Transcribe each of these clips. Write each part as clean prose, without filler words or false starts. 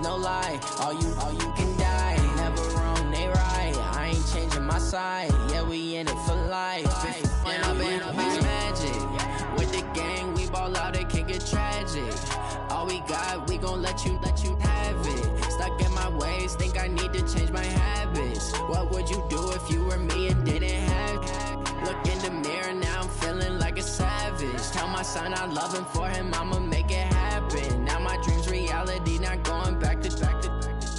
no lie. All you can die. Never wrong, they right. I ain't changing my side. Yeah, we in it for life. And I've been magic. With the gang, we ball out, it can get tragic. All we got, we gon' let you have it. Stuck in my ways, think I need to change my habits. What would you do if you were me and didn't have it? Look in the mirror, now I'm feeling like a savage. Tell my son I love him, for him I'ma make it happen. Now my dream's reality, not going back to.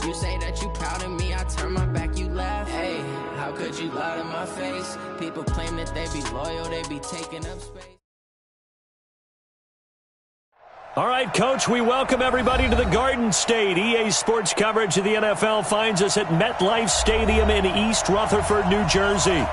You say that you proud of me, I turn my back, you laugh. Hey, how could you lie to my face? People claim that they be loyal, they be taking up space. All right, Coach, we welcome everybody to the Garden State. EA Sports coverage of the NFL finds us at MetLife Stadium in East Rutherford, New Jersey.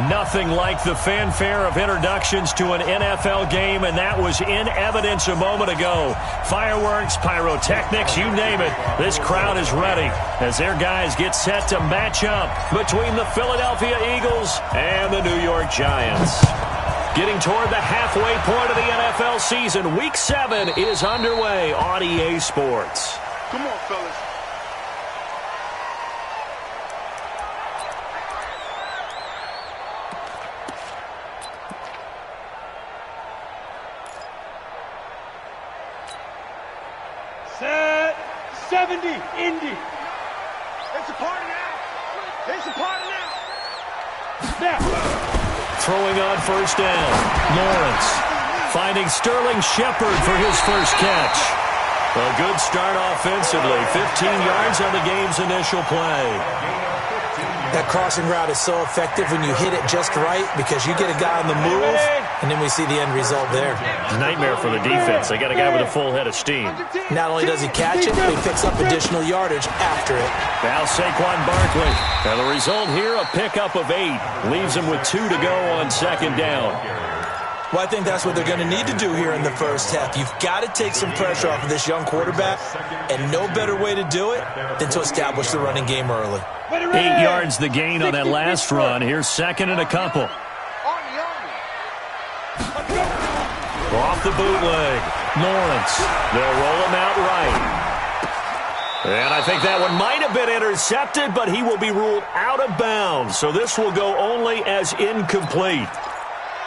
Nothing like the fanfare of introductions to an NFL game, and that was in evidence a moment ago. Fireworks, pyrotechnics, you name it. This crowd is ready as their guys get set to match up between the Philadelphia Eagles and the New York Giants. Getting toward the halfway point of the NFL season, Week 7 is underway on EA Sports. Come on, fellas. Set 70, Indy. It's a party now. It's a party now. Snap. Throwing on first down, Lawrence finding Sterling Shepard for his first catch. A good start offensively, 15 yards on the game's initial play. That crossing route is so effective when you hit it just right because you get a guy on the move, and then we see the end result there. Nightmare for the defense. They got a guy with a full head of steam. Not only does he catch it, but he picks up additional yardage after it. Now Saquon Barkley. And the result here, a pickup of 8. Leaves him with 2 to go on second down. Well, I think that's what they're going to need to do here in the first half. You've got to take some pressure off of this young quarterback, and no better way to do it than to establish the running game early. 8 yards the gain on that last run. Here's second and a couple. Off the bootleg. Lawrence. They'll roll him out right. And I think that one might have been intercepted, but he will be ruled out of bounds. So this will go only as incomplete.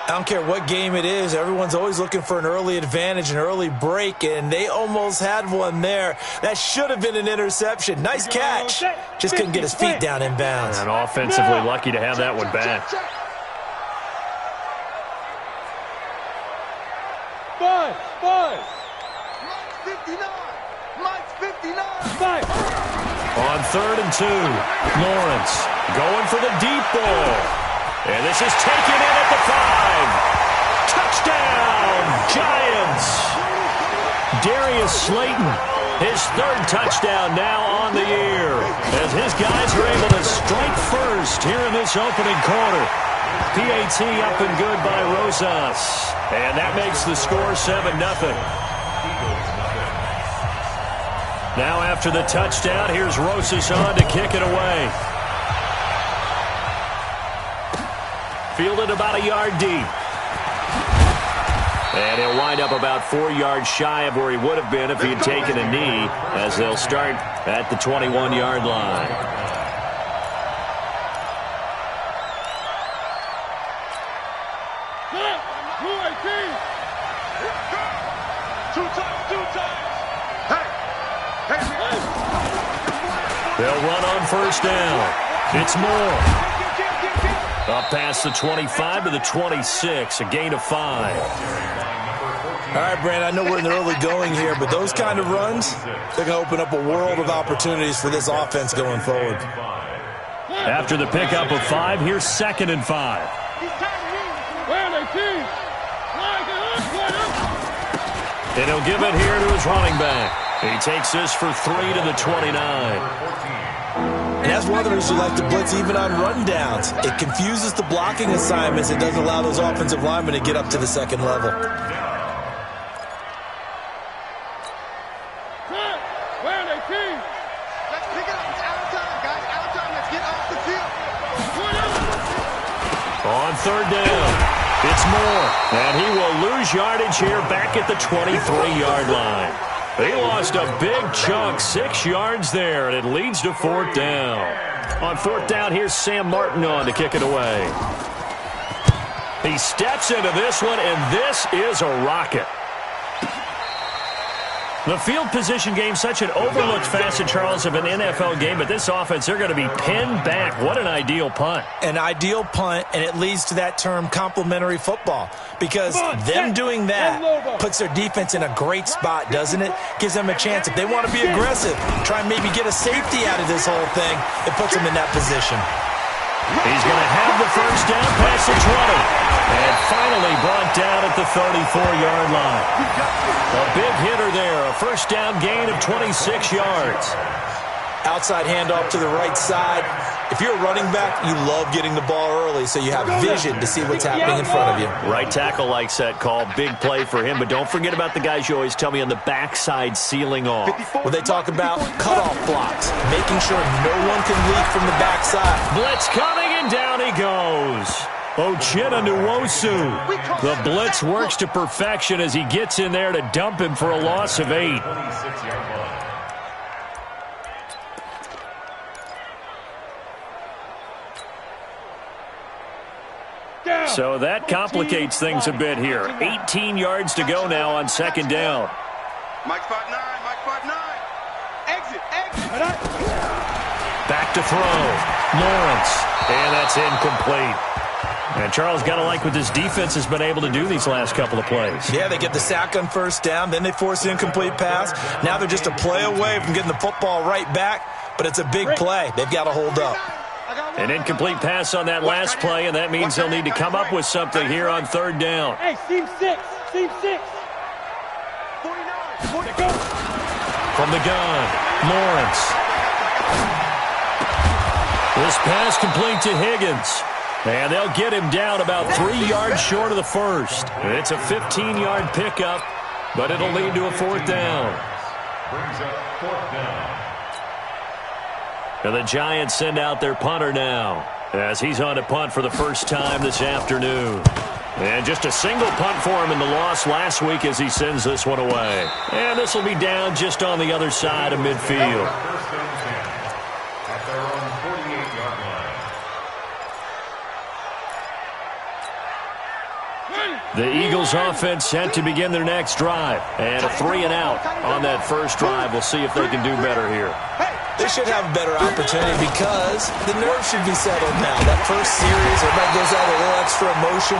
I don't care what game it is. Everyone's always looking for an early advantage, an early break, and they almost had one there. That should have been an interception. Nice catch. Just couldn't get his feet down in bounds. And offensively lucky to have that one back. Five. Mike's 59. Five. On 3rd and 2, Lawrence going for the deep ball. And this is taken in at the 5. Touchdown, Giants. Darius Slayton, his 3rd touchdown now on the year, as his guys are able to strike first here in this opening quarter. PAT up and good by Rosas. And that makes the score 7-0. Now after the touchdown, here's Rosas on to kick it away. Fielded about a yard deep. And he'll wind up about 4 yards shy of where he would have been if he had taken a knee, as they'll start at the 21-yard line. They'll run on first down. It's Moore. Up past the 25 to the 26, a gain of 5. All right, Brand, I know we're in the early going here, but those kind of runs, they're going to open up a world of opportunities for this offense going forward. After the pickup of 5, here's 2nd and 5. And he'll give it here to his running back. He takes this for 3 to the 29. And that's one of the reasons we like to blitz even on rundowns. It confuses the blocking assignments. It doesn't allow those offensive linemen to get up to the second level. On 3rd down, it's Moore. And he will lose yardage here back at the 23-yard line. He lost a big chunk, 6 yards there, and it leads to 4th down. On 4th down, here's Sam Martin on to kick it away. He steps into this one, and this is a rocket. The field position game, such an overlooked facet, Charles, of an NFL game, but this offense, they're going to be pinned back. What an ideal punt. An ideal punt, and it leads to that term complementary football, because them doing that puts their defense in a great spot, doesn't it? Gives them a chance. If they want to be aggressive, try and maybe get a safety out of this whole thing, it puts them in that position. He's going to have the first down past the 20. And finally brought down at the 34-yard line. A big hitter there. A first down gain of 26 yards. Outside handoff to the right side. If you're a running back, you love getting the ball early so you have vision to see what's happening in front of you. Right tackle likes that call. Big play for him. But don't forget about the guys you always tell me on the backside sealing off. Well, they talk about cutoff blocks, making sure no one can leak from the backside. Blitz coming, and down he goes. Ochena Nwosu. The blitz works to perfection as he gets in there to dump him for a loss of 8. So that complicates things a bit here. 18 yards to go now on 2nd down. Mike spot 9, Mike spot 9. Exit. Back to throw. Lawrence. And that's incomplete. And Charles, got to like what this defense has been able to do these last couple of plays. Yeah, they get the sack on first down, then they force the incomplete pass. Now they're just a play away from getting the football right back, but it's a big play. They've got to hold up. An incomplete pass on that last play, and that means they'll need to come up with something here on 3rd down. Hey, seam 6. 49. From the gun, Lawrence. This pass complete to Higgins. And they'll get him down about 3 yards short of the first. It's a 15-yard pickup, but it'll lead to a 4th down. Brings up 4th down. And the Giants send out their punter now, as he's on to punt for the first time this afternoon. And just a single punt for him in the loss last week as he sends this one away. And this will be down just on the other side of midfield. First and 10 at their own 48-yard line. The Eagles offense set to begin their next drive. And a 3-and-out on that first drive. We'll see if they can do better here. They should have a better opportunity because the nerves should be settled now. That first series, everybody goes out with a little extra emotion.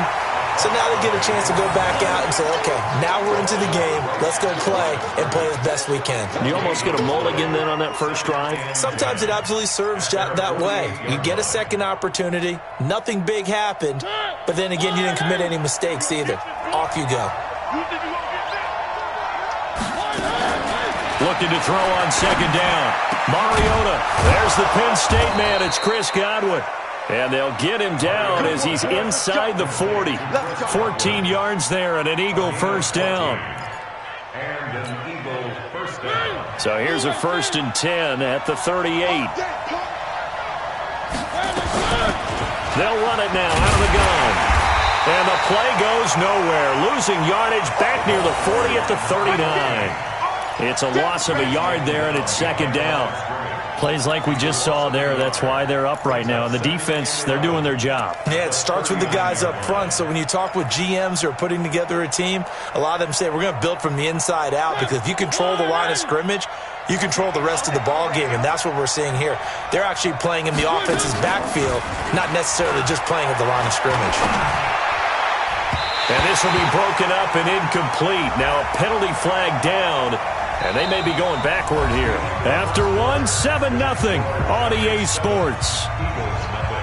So now they get a chance to go back out and say, okay, now we're into the game. Let's go play and play as best we can. You almost get a mulligan then on that first drive? Sometimes it absolutely serves that way. You get a second opportunity. Nothing big happened. But then again, you didn't commit any mistakes either. Off you go. Looking to throw on 2nd down. Mariota. There's the Penn State man. It's Chris Godwin. And they'll get him down as he's inside the 40. 14 yards there and an Eagle first down. And an Eagle first down. So here's a 1st and 10 at the 38. They'll run it now out of the gun. And the play goes nowhere. Losing yardage back near the 40 at the 39. It's a loss of a yard there, and it's 2nd down. Plays like we just saw there, that's why they're up right now. And the defense, they're doing their job. Yeah, it starts with the guys up front. So when you talk with GMs who are putting together a team, a lot of them say we're going to build from the inside out, because if you control the line of scrimmage, you control the rest of the ball game, and that's what we're seeing here. They're actually playing in the offense's backfield, not necessarily just playing at the line of scrimmage. And this will be broken up and incomplete. Now a penalty flag down, and they may be going backward here. After 7-0 on EA Sports. Eagles nothing.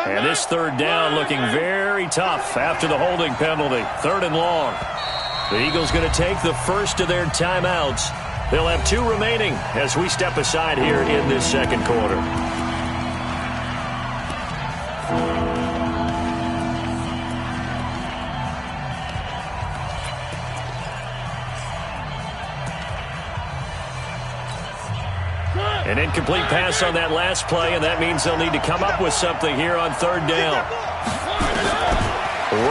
And this third down looking very tough after the holding penalty. 3rd and long. The Eagles going to take the first of their timeouts. They'll have 2 remaining as we step aside here in this second quarter. An incomplete pass on that last play, and that means they'll need to come up with something here on 3rd down.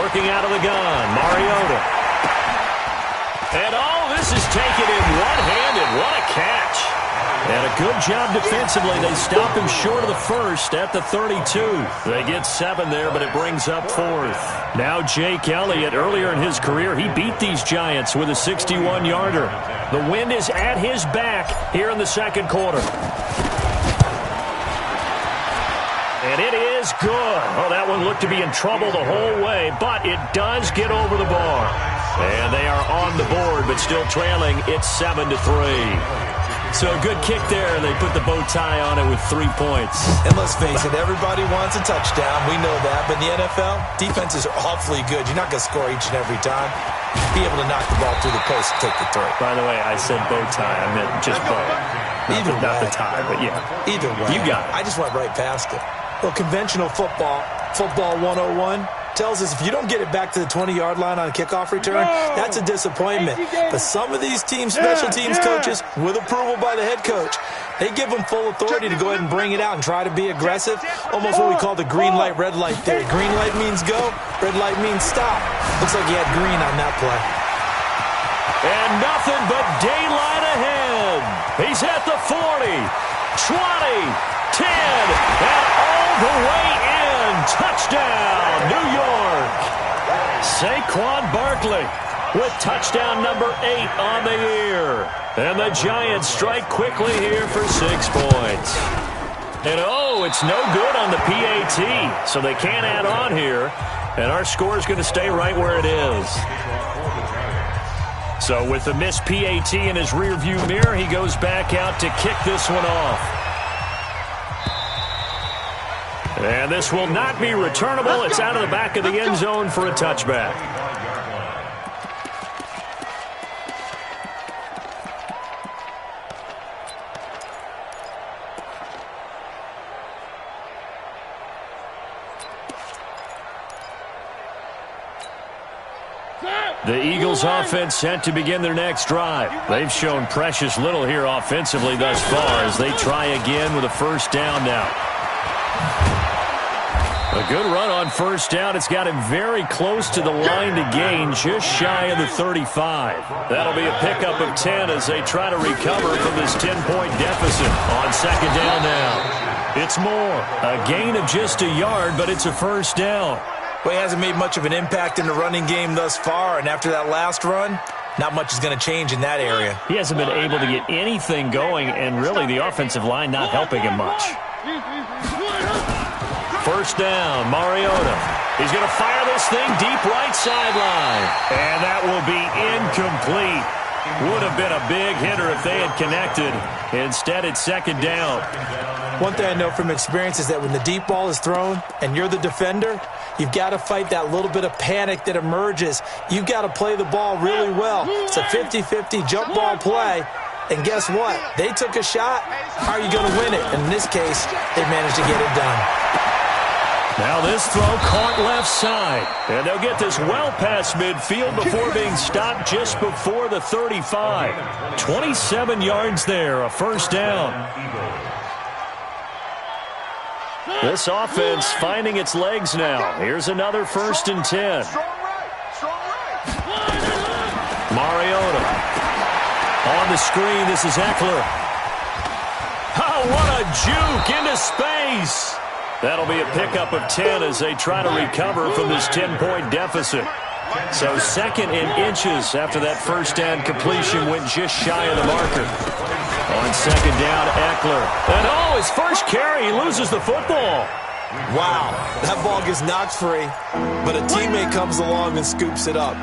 Working out of the gun, Mariota. And this is taken in one-handed. What a catch. And a good job defensively. They stop him short of the first at the 32. They get 7 there, but it brings up 4th. Now Jake Elliott, earlier in his career, he beat these Giants with a 61-yarder. The wind is at his back here in the second quarter. And it is good. Oh, that one looked to be in trouble the whole way, but it does get over the bar. And they are on the board, but still trailing. It's 7-3. So a good kick there, and they put the bow tie on it with 3 points. And let's face it, everybody wants a touchdown. We know that. But in the NFL, defenses are awfully good. You're not going to score each and every time. Be able to knock the ball through the post and take the throw. By the way, I said bow tie. I meant just bow. Not the tie, but yeah. Either way. You got it. I just went right past it. Well, conventional football 101, tells us if you don't get it back to the 20-yard line on a kickoff return, that's a disappointment. But some of these special teams coaches, with approval by the head coach, they give them full authority to go ahead and bring it out and try to be aggressive. Almost what we call the green light, red light theory. Green light means go, red light means stop. Looks like he had green on that play. And nothing but daylight ahead. He's at the 40, 20, 10, and all the way in. Touchdown, New York. Saquon Barkley with touchdown number 8 on the year. And the Giants strike quickly here for 6 points. And it's no good on the PAT, so they can't add on here. And our score is going to stay right where it is. So with the missed PAT in his rearview mirror, he goes back out to kick this one off. And this will not be returnable. It's out of the back of the end zone for a touchback. The Eagles offense set to begin their next drive. They've shown precious little here offensively thus far as they try again with a first down now. A good run on first down. It's got him very close to the line to gain, just shy of the 35. That'll be a pickup of 10 as they try to recover from this 10-point deficit on second down now. It's more. A gain of just a yard, but it's a first down. Well, he hasn't made much of an impact in the running game thus far, and after that last run, not much is going to change in that area. He hasn't been able to get anything going, and really the offensive line not helping him much. First down, Mariota. He's going to fire this thing deep right sideline. And that will be incomplete. Would have been a big hitter if they had connected. Instead, it's second down. One thing I know from experience is that when the deep ball is thrown and you're the defender, you've got to fight that little bit of panic that emerges. You've got to play the ball really well. It's a 50-50 jump ball play. And guess what? They took a shot. How are you going to win it? And in this case, they managed to get it done. Now this throw caught left side. And they'll get this well past midfield before being stopped just before the 35. 27 yards there, a first down. This offense finding its legs now. Here's another 1st and 10. Mariota. On the screen, this is Eckler. Oh, what a juke into space. That'll be a pickup of 10 as they try to recover from this 10-point deficit. So second in inches after that first down completion went just shy of the marker. On second down, Eckler. And his first carry, he loses the football. Wow, that ball gets knocked free, but a teammate comes along and scoops it up.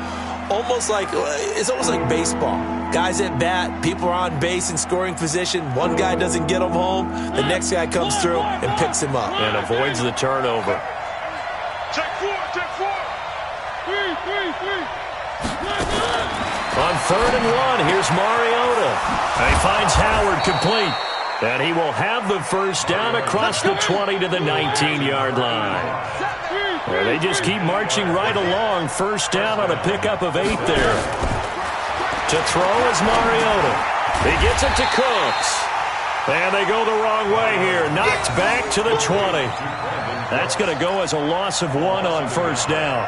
It's almost like baseball. Guys at bat, people are on base in scoring position. One guy doesn't get him home. The next guy comes through and picks him up. And avoids the turnover. Check four. Three. On 3rd and 1, here's Mariota. He finds Howard complete. And he will have the first down across the 20 to the 19-yard line. And they just keep marching right along. First down on a pickup of 8 there. To throw is Mariota. He gets it to Cooks. And they go the wrong way here. Knocked back to the 20. That's going to go as a loss of 1 on first down.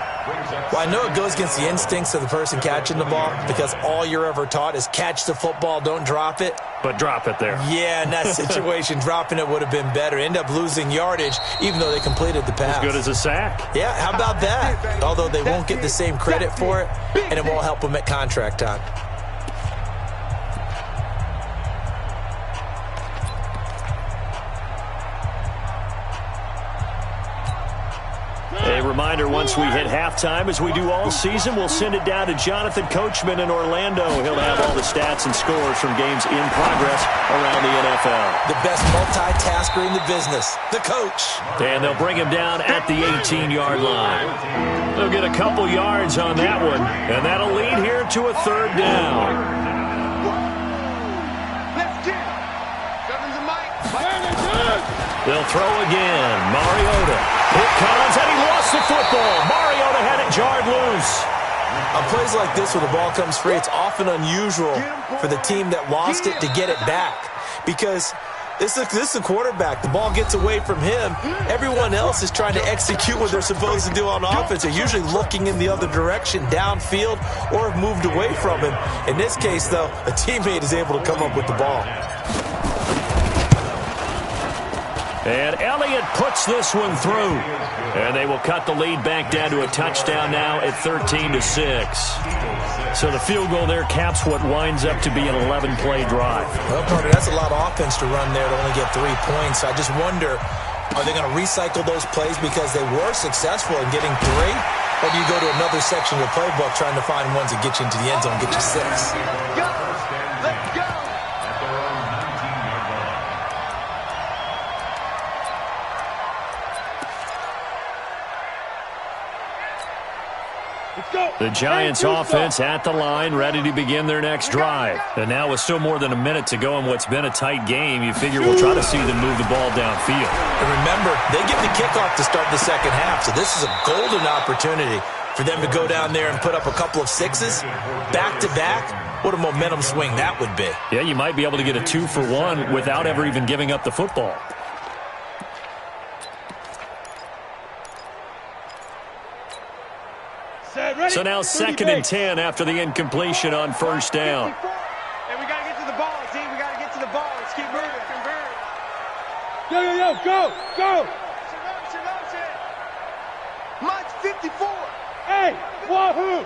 Well, I know it goes against the instincts of the person catching the ball because all you're ever taught is catch the football, don't drop it. But drop it there. Yeah, in that situation, dropping it would have been better. End up losing yardage, even though they completed the pass. As good as a sack. Yeah, how about that? Although they won't get the same credit for it, and it won't help them at contract time. A reminder, once we hit halftime, as we do all season, we'll send it down to Jonathan Coachman in Orlando. He'll have all the stats and scores from games in progress around the NFL. The best multitasker in the business, the coach. And they'll bring him down at the 18-yard line. They'll get a couple yards on that one, and that'll lead here to a 3rd down. Let's get it. Governs the mic. They'll throw again. Mariota. Here comes, and he lost the football. Mariota had it jarred loose. On plays like this where the ball comes free, it's often unusual for the team that lost it to get it back. Because this is a quarterback. The ball gets away from him. Everyone else is trying to execute what they're supposed to do on offense. They're usually looking in the other direction, downfield, or have moved away from him. In this case, though, a teammate is able to come up with the ball. And Elliott puts this one through. And they will cut the lead back down to a touchdown now at 13-6. So the field goal there caps what winds up to be an 11-play drive. Well, partner, that's a lot of offense to run there to only get 3 points. I just wonder, are they going to recycle those plays because they were successful in getting 3? Or do you go to another section of the playbook trying to find ones that get you into the end zone and get you 6? Let's go. The Giants offense at the line, ready to begin their next drive. And now with still more than a minute to go in what's been a tight game, you figure we'll try to see them move the ball downfield. And remember, they get the kickoff to start the second half, so this is a golden opportunity for them to go down there and put up a couple of 6s back-to-back. What a momentum swing that would be. Yeah, you might be able to get a 2-for-1 without ever even giving up the football. So now 2nd and 10 after the incompletion on first down. Hey, we got to get to the ball, team. We got to get to the ball. Let's keep moving. Go. Munch 54. Hey, wahoo.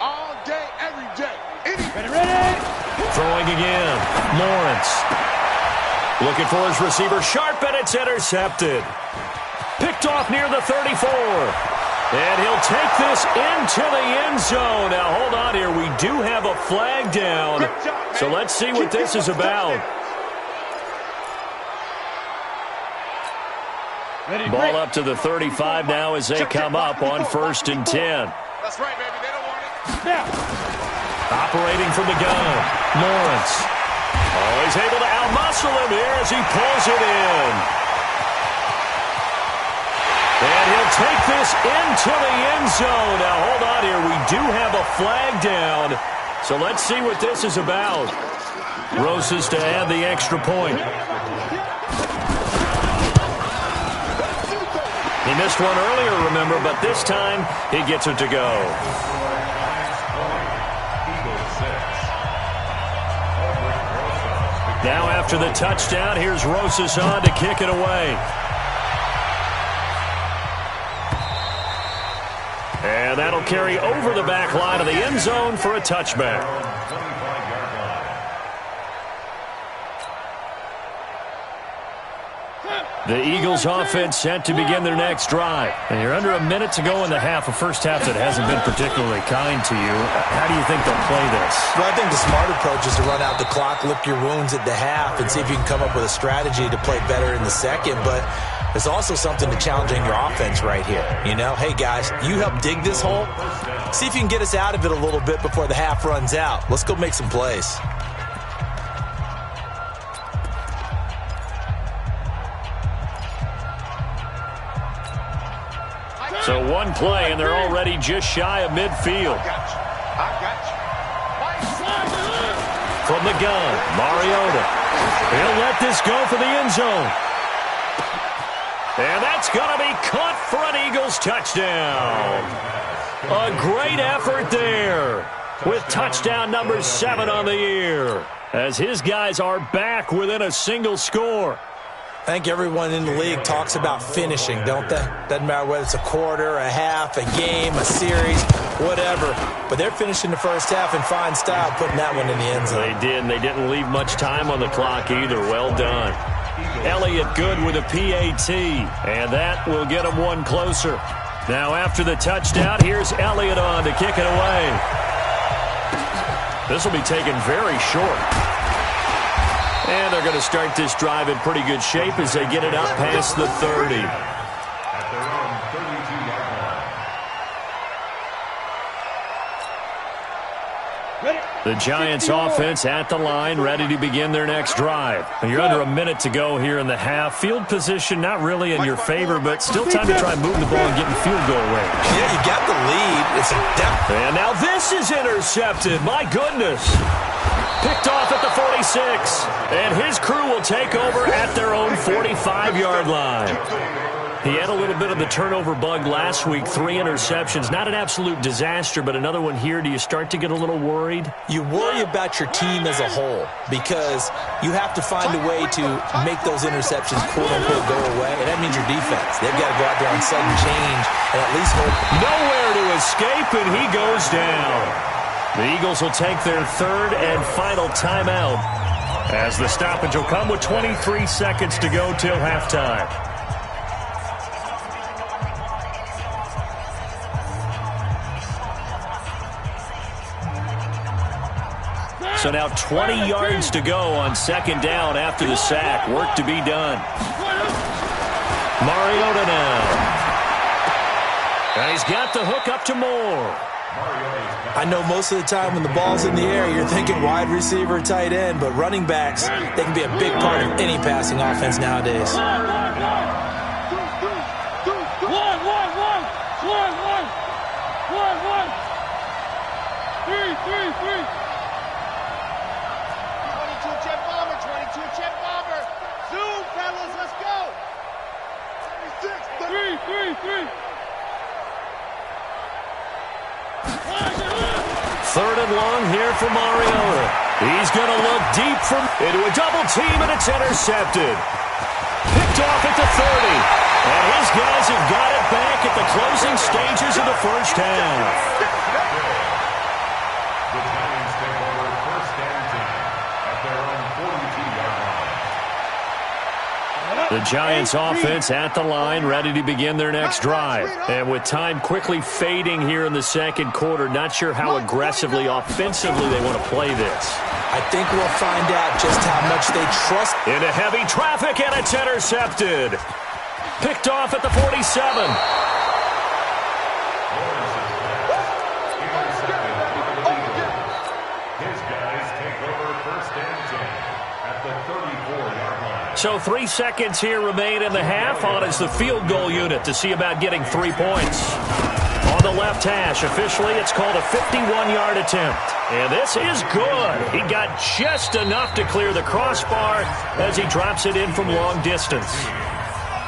All day, every day. Ready. Throwing again. Lawrence. Looking for his receiver. Sharp, and it's intercepted. Picked off near the 34. And he'll take this into the end zone. Now, hold on here. We do have a flag down. So let's see what this is about. Ball up to the 35 now as they come up on 1st and 10. That's right, baby. They don't want it. Operating from the gun. Lawrence. Oh, he's able to out-muscle him here as he pulls it in. And he'll take this into the end zone. Now, hold on here. We do have a flag down. So let's see what this is about. Rosas to add the extra point. He missed one earlier, remember, but this time he gets it to go. Now after the touchdown, here's Rosas on to kick it away. And that'll carry over the back line of the end zone for a touchback. The Eagles offense set to begin their next drive. And you're under a minute to go in the half, a first half that hasn't been particularly kind to you. How do you think they'll play this? Well, I think the smart approach is to run out the clock, lick your wounds at the half, and see if you can come up with a strategy to play better in the second. But There's also something to challenging your offense right here. You know, hey, guys, you help dig this hole. See if you can get us out of it a little bit before the half runs out. Let's go make some plays. So one play, and they're already just shy of midfield. I got you. From the gun, Mariota. He'll let this go for the end zone. And that's going to be caught for an Eagles touchdown. A great effort there with touchdown number 7 on the year, as his guys are back within a single score. I think everyone in the league talks about finishing, don't they? Doesn't matter whether it's a quarter, a half, a game, a series, whatever. But they're finishing the first half in fine style, putting that one in the end zone. They did, and they didn't leave much time on the clock either. Well done. Elliott good with a PAT, and that will get him one closer. Now after the touchdown, here's Elliott on to kick it away. This will be taken very short. And they're going to start this drive in pretty good shape as they get it up past the 30. At their own 32-yard line. The Giants offense at the line, ready to begin their next drive. You're under a minute to go here in the half. Field position not really in your favor, but still time to try and move the ball and get in field goal range. Yeah, you got the lead. It's a depth. And now this is intercepted. My goodness. Picked off at the 46. And his crew will take over at their own 45-yard line. He had a little bit of the turnover bug last week, 3 interceptions. Not an absolute disaster, but another one here. Do you start to get a little worried? You worry about your team as a whole because you have to find a way to make those interceptions, quote-unquote, go away, and that means your defense. They've got to go out there on sudden change and at least hope. Nowhere to escape, and he goes down. The Eagles will take their third and final timeout as the stoppage will come with 23 seconds to go till halftime. So now 20 yards to go on second down after the sack. Work to be done. Mariota now. And he's got the hook up to Moore. I know most of the time when the ball's in the air, you're thinking wide receiver, tight end, but running backs, they can be a big part of any passing offense nowadays. Three. 22-jet bomber, 22-jet bomber. Zoom, fellas, let's go. 3. Third and long here for Mariota. He's going to look deep into a double team, and it's intercepted. Picked off at the 30. And his guys have got it back at the closing stages of the first half. The Giants take over first and 10 at their own 42-yard line. The Giants offense at the line, ready to begin their next drive. And with time quickly fading here in the second quarter, not sure how aggressively, offensively they want to play this. I think we'll find out just how much they trust. Into heavy traffic, and it's intercepted. Picked off at the 47. His guys take over first and 10 at the 34-yard line. So 3 seconds here remain in the half. On is the field goal unit to see about getting 3 points. On the left hash, officially it's called a 51-yard attempt. And this is good. He got just enough to clear the crossbar as he drops it in from long distance.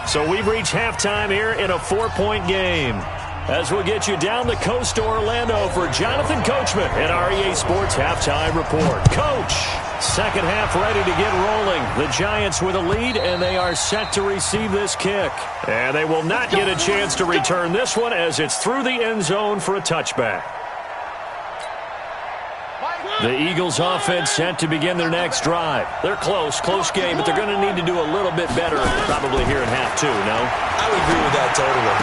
So we've reached halftime here in a 4-point game. As we'll get you down the coast to Orlando for Jonathan Coachman at our EA Sports Halftime Report. Coach, second half ready to get rolling. The Giants with a lead, and they are set to receive this kick. And they will not get a chance to return this one as it's through the end zone for a touchback. The Eagles offense set to begin their next drive. They're close game, but they're going to need to do a little bit better probably here in half two, no? I would agree with that totally.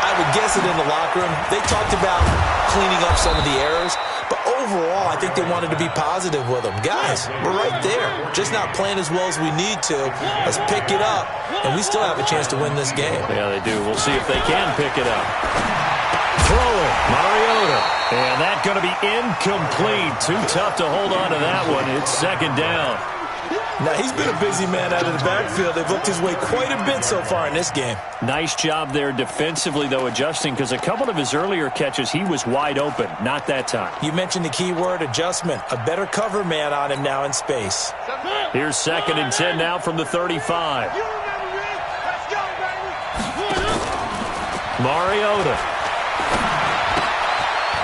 I would guess it in the locker room. They talked about cleaning up some of the errors, But overall, I think they wanted to be positive with him. Guys, we're right there. Just not playing as well as we need to. Let's pick it up, and we still have a chance to win this game. Yeah, they do. We'll see if they can pick it up. Throwing, Mariota. And that's going to be incomplete. Too tough to hold on to that one. It's second down. Now, he's been a busy man out of the backfield. They've looked his way quite a bit so far in this game. Nice job there defensively, though, adjusting, because a couple of his earlier catches, he was wide open. Not that time. You mentioned the key word, adjustment. A better cover man on him now in space. Here's 2nd and 10 now from the 35. Mariota.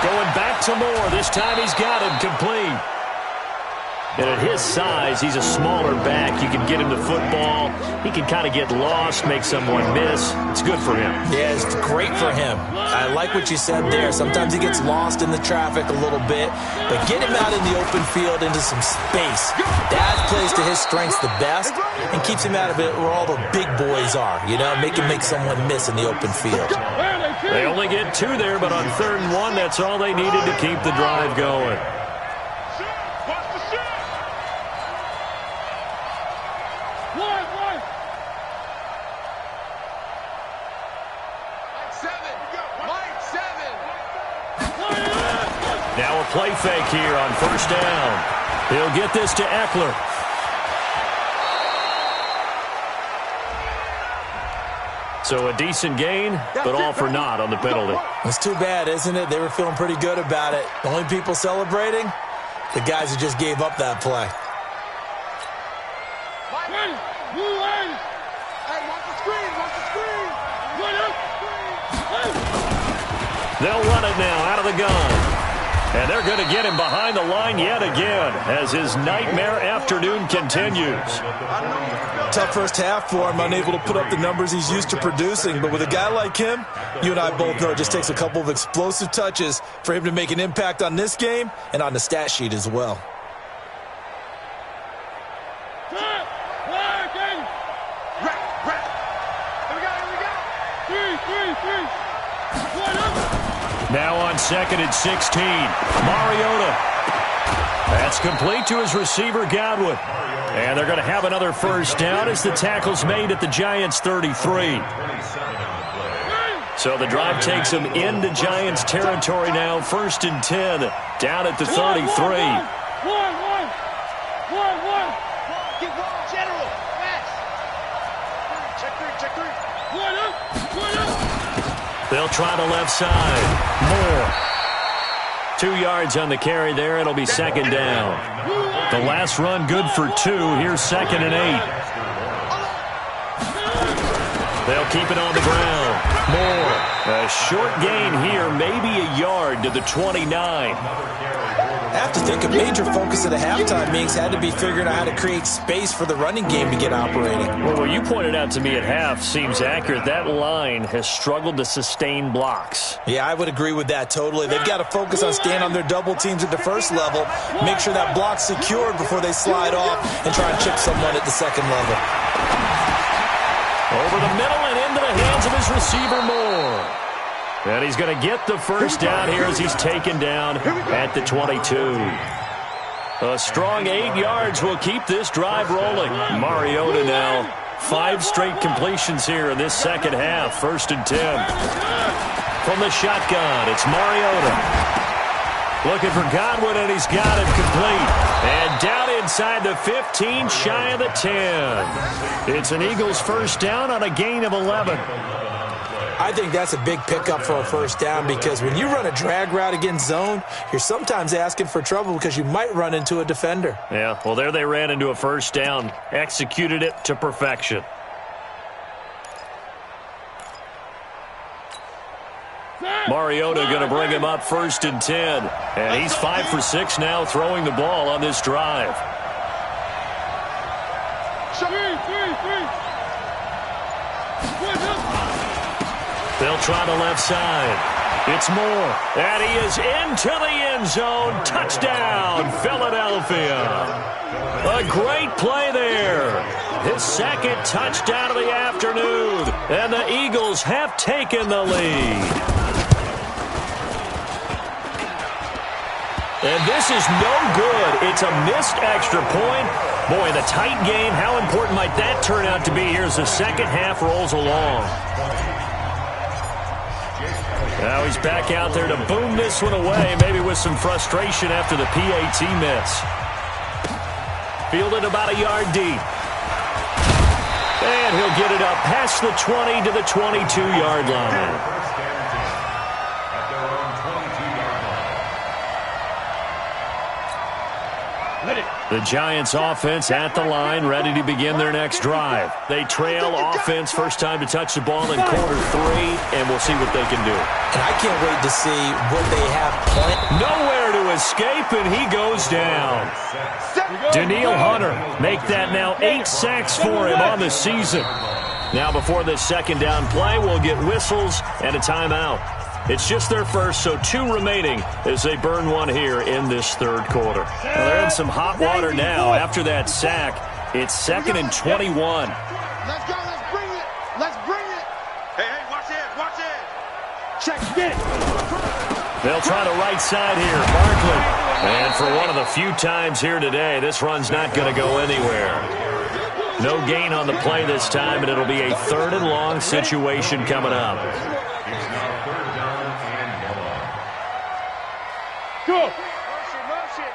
Going back to Moore. This time he's got him complete. And at his size, he's a smaller back. You can get him the football. He can kind of get lost, make someone miss. It's good for him. Yeah, it's great for him. I like what you said there. Sometimes he gets lost in the traffic a little bit, but get him out in the open field into some space. That plays to his strengths the best and keeps him out of it where all the big boys are. You know, make him make someone miss in the open field. They only get 2 there, but on 3rd and 1, that's all they needed to keep the drive going. Now a play fake here on 1st down. He'll get this to Eckler. So a decent gain, but all for naught on the penalty. It's too bad, isn't it? They were feeling pretty good about it. The only people celebrating, the guys who just gave up that play. They'll run it now out of the gun. And they're going to get him behind the line yet again as his nightmare afternoon continues. Tough first half for him, unable to put up the numbers he's used to producing. But with a guy like him, you and I both know it just takes a couple of explosive touches for him to make an impact on this game and on the stat sheet as well. Now on 2nd and 16, Mariota. That's complete to his receiver, Godwin. And they're going to have another 1st down as the tackle's made at the Giants' 33. So the drive takes them into Giants territory now, 1st and 10, down at the 33. They'll try the left side. Moore. 2 yards on the carry there. It'll be 2nd down. The last run good for 2. Here's 2nd and 8. They'll keep it on the ground. Moore. A short gain here, maybe a yard to the 29. I have to think a major focus of the halftime meetings had to be figuring out how to create space for the running game to get operating. Well, what you pointed out to me at half seems accurate. That line has struggled to sustain blocks. Yeah, I would agree with that totally. They've got to focus on staying on their double teams at the first level, make sure that block's secured before they slide off and try and chip someone at the second level. Over the middle and into the hands of his receiver, Moore. And he's going to get the 1st down here as he's taken down at the 22. A strong 8 yards will keep this drive rolling. Mariota now, 5 straight completions here in this second half. 1st and 10. From the shotgun, it's Mariota. Looking for Godwin, and he's got it complete. And down inside the 15, shy of the 10. It's an Eagles 1st down on a gain of 11. I think that's a big pickup for a 1st down because when you run a drag route against zone, you're sometimes asking for trouble because you might run into a defender. Yeah, well, there they ran into a 1st down, executed it to perfection. Mariota going to bring him up 1st and 10. And he's 5 for 6 now throwing the ball on this drive. They'll try the left side. It's Moore. And he is into the end zone. Touchdown, Philadelphia. A great play there. His 2nd touchdown of the afternoon. And the Eagles have taken the lead. And this is no good. It's a missed extra point. Boy, the tight game, how important might that turn out to be here as the second half rolls along. Now he's back out there to boom this one away, maybe with some frustration after the PAT miss. Fielded about a yard deep. And he'll get it up past the 20 to the 22-yard line. The Giants offense at the line, ready to begin their next drive. They trail offense, first time to touch the ball in quarter 3, and we'll see what they can do. And I can't wait to see what they have planned. Nowhere to escape, and he goes down. Daniil Hunter, make that now 8 sacks for him on the season. Now before this second down play, we'll get whistles and a timeout. It's just their first, so 2 remaining as they burn one here in this third quarter. Well, they're in some hot water now. After that sack, it's 2nd and 21. Let's go, let's bring it. Let's bring it. Hey, watch it, watch it. Check, get it. They'll try the right side here, Barkley. And for one of the few times here today, this run's not going to go anywhere. No gain on the play this time, and it'll be a 3rd and long situation coming up. Go. Motion.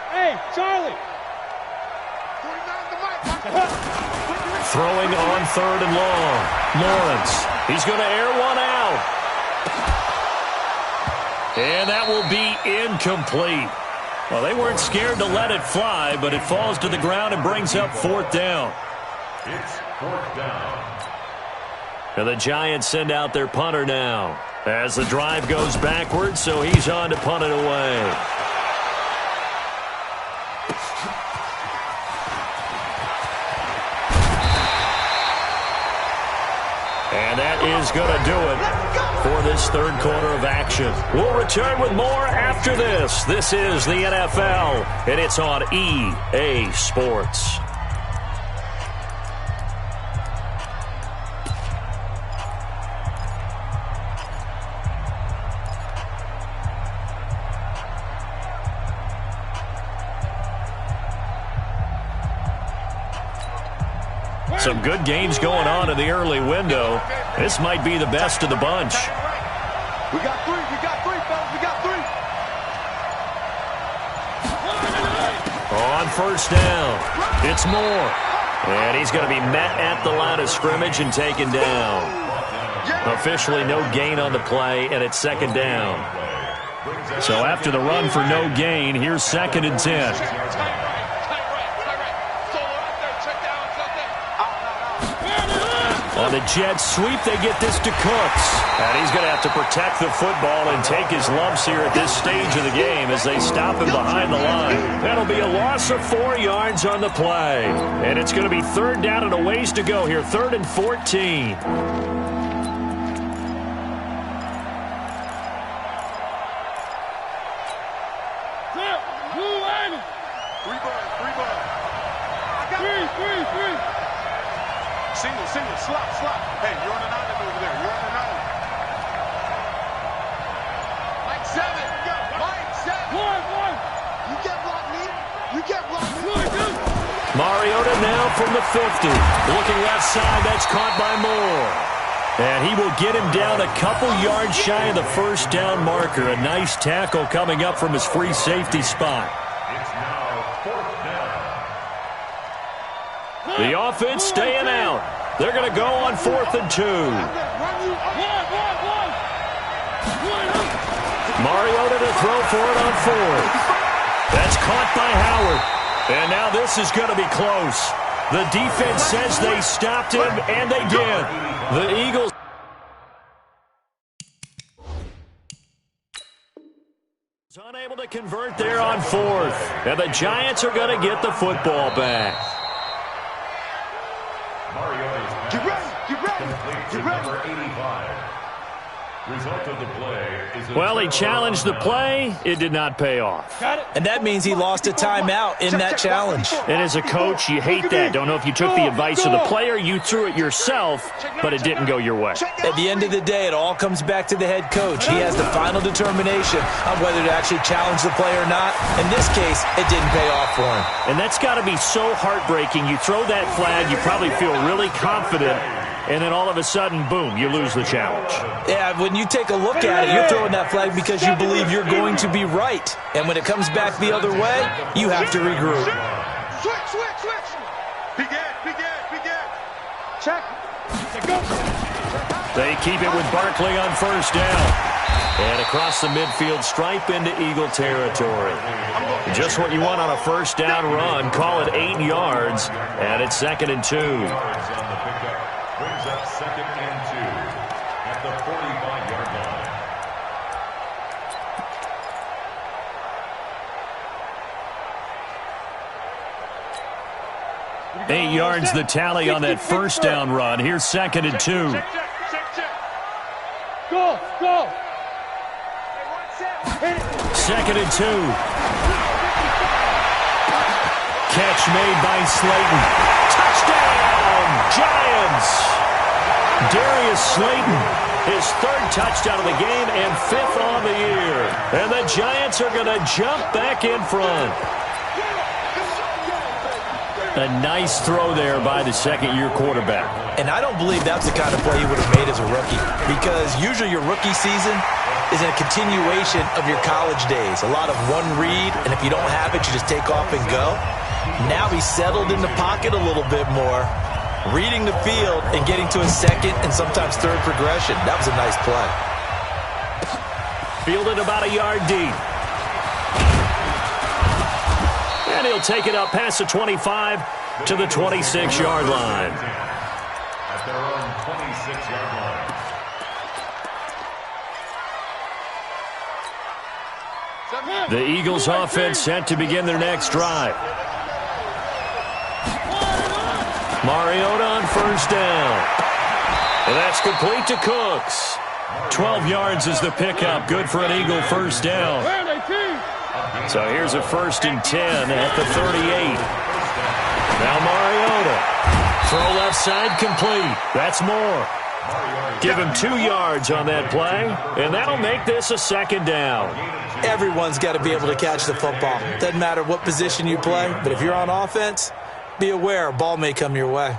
Hey, Charlie. Throwing on 3rd and long. Lawrence. He's going to air one out. And that will be incomplete. Well, they weren't scared to let it fly, but it falls to the ground and brings up 4th down. It's 4th down. And the Giants send out their punter now as the drive goes backwards, so he's on to punt it away. And that is going to do it for this third quarter of action. We'll return with more after this. This is the NFL, and it's on EA Sports. Some good games going on in the early window. This might be the best of the bunch. We got 3, fellas, we got 3. On first down, it's Moore. And he's going to be met at the line of scrimmage and taken down. Officially no gain on the play, and it's 2nd down. So after the run for no gain, here's 2nd and 10. On the jet sweep, they get this to Cooks. And he's going to have to protect the football and take his lumps here at this stage of the game as they stop him behind the line. That'll be a loss of 4 yards on the play. And it's going to be 3rd down and a ways to go here, 3rd and 14. Single, slot. Hey, you're on an island over there. You're on an island. Mike 7. One. You can't block me. Mariota now from the 50. Looking left side, that's caught by Moore. And he will get him down a couple yards shy of the first down marker. A nice tackle coming up from his free safety spot. It's now 4th down. The offense staying out. They're going to go on 4th and 2. Mariota to throw for it on 4th. That's caught by Howard. And now this is going to be close. The defense says they stopped him, and they did. The Eagles unable to convert there on 4th. And the Giants are going to get the football back. Get ready. Number 85. Result of the play is Well, he challenged the play. It did not pay off. And that means he lost a timeout in that challenge. And as a coach, you hate that. Don't know if you took the advice of the player. You threw it yourself, but it didn't go your way. At the end of the day, it all comes back to the head coach. He has the final determination on whether to actually challenge the play or not. In this case, it didn't pay off for him. And that's got to be so heartbreaking. You throw that flag, you probably feel really confident, and then all of a sudden, boom, you lose the challenge. Yeah, when you take a look at it, you're throwing that flag because you believe you're going to be right. And when it comes back the other way, you have to regroup. Switch. Begin. Check. They keep it with Barkley on first down. And across the midfield stripe into Eagle territory. Just what you want on a first down run. Call it 8 yards, and it's 2nd and 2. brings up 2nd and 2 at the 45-yard line. 8 yards the tally on that first down run. Here's 2nd and 2. Go. 2nd and 2. Catch made by Slayton. Touchdown, Giants! Darius Slayton, his 3rd touchdown of the game and 5th on the year. And the Giants are going to jump back in front. A nice throw there by the second-year quarterback. And I don't believe that's the kind of play he would have made as a rookie, because usually your rookie season is a continuation of your college days. A lot of one read, and if you don't have it, you just take off and go. Now he's settled in the pocket a little bit more, reading the field and getting to his 2nd and sometimes 3rd progression. That was a nice play. Fielded about a yard deep. And he'll take it up past the 25 to the 26-yard line. At their own 26-yard line. The Eagles offense set to begin their next drive. Mariota on first down. And that's complete to Cooks. 12 yards is the pickup. Good for an Eagle first down. So here's a 1st and 10 at the 38. Now Mariota. Throw left side complete. That's more. Give him 2 yards on that play, and that'll make this a 2nd down. Everyone's got to be able to catch the football. Doesn't matter what position you play, but if you're on offense, be aware a ball may come your way.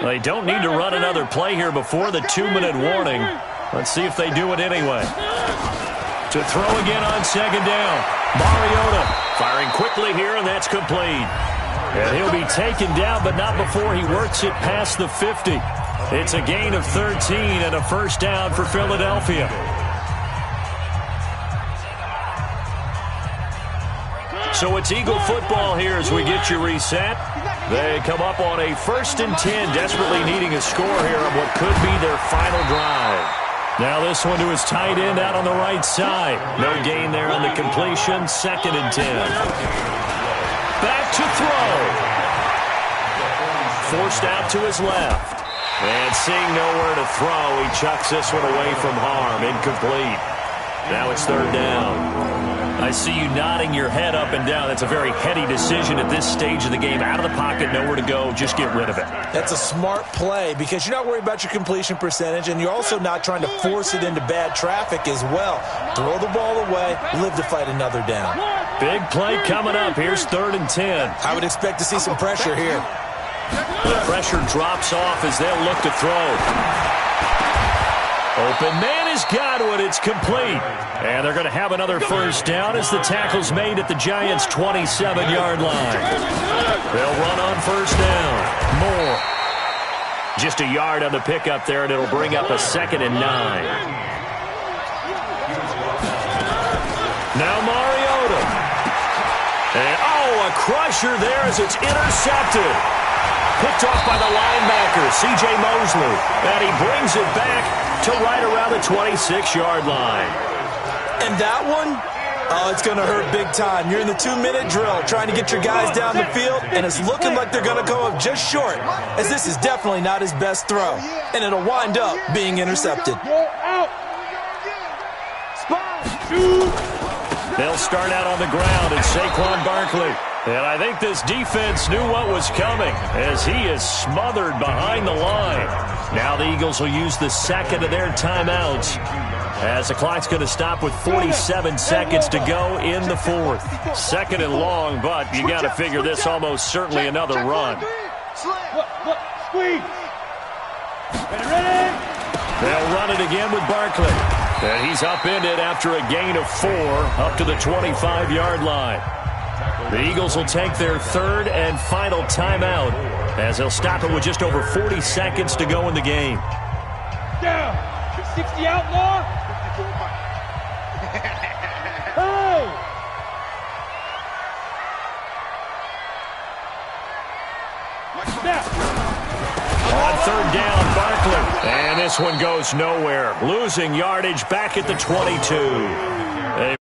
They don't need to run another play here before the 2-minute warning. Let's see if they do it anyway. To throw again on 2nd down. Mariota firing quickly here, and that's complete. And he'll be taken down, but not before he works it past the 50. It's a gain of 13 and a first down for Philadelphia. So it's Eagle football here as we get you reset. They come up on a 1st and 10, desperately needing a score here on what could be their final drive. Now this one to his tight end out on the right side. No gain there on the completion. 2nd and 10. Back to throw. Forced out to his left. And seeing nowhere to throw, he chucks this one away from harm. Incomplete. Now it's 3rd down. I see you nodding your head up and down. That's a very heady decision at this stage of the game. Out of the pocket, nowhere to go. Just get rid of it. That's a smart play because you're not worried about your completion percentage, and you're also not trying to force it into bad traffic as well. Throw the ball away, live to fight another down. Big play coming up. Here's 3rd and 10. I would expect to see some pressure here. The pressure drops off as they'll look to throw. Open man has got it. It's complete. And they're going to have another first down as the tackle's made at the Giants' 27-yard line. They'll run on first down. Moore. Just a yard on the pickup there, and it'll bring up a 2nd and 9. Now Mariota. And, a crusher there as it's intercepted. Picked off by the linebacker, C.J. Mosley. And he brings it back to right around the 26-yard line. And that one Oh, it's going to hurt big time. You're in the 2-minute drill trying to get your guys down the field, and it's looking like they're going to come up just short, as this is definitely not his best throw, and it'll wind up being intercepted. They'll start out on the ground, and Saquon Barkley. And I think this defense knew what was coming, as he is smothered behind the line. Now the Eagles will use the second of their timeouts, as the clock's going to stop with 47 seconds to go in the fourth. Second and long, but you got to figure this almost certainly another run. Squeeze. Ready? They'll run it again with Barkley. And he's upended after a gain of 4 up to the 25-yard line. The Eagles will take their third and final timeout, as they'll stop it with just over 40 seconds to go in the game. Down. 60 outlaw. Hey! On third down, Barkley. And this one goes nowhere. Losing yardage back at the 22.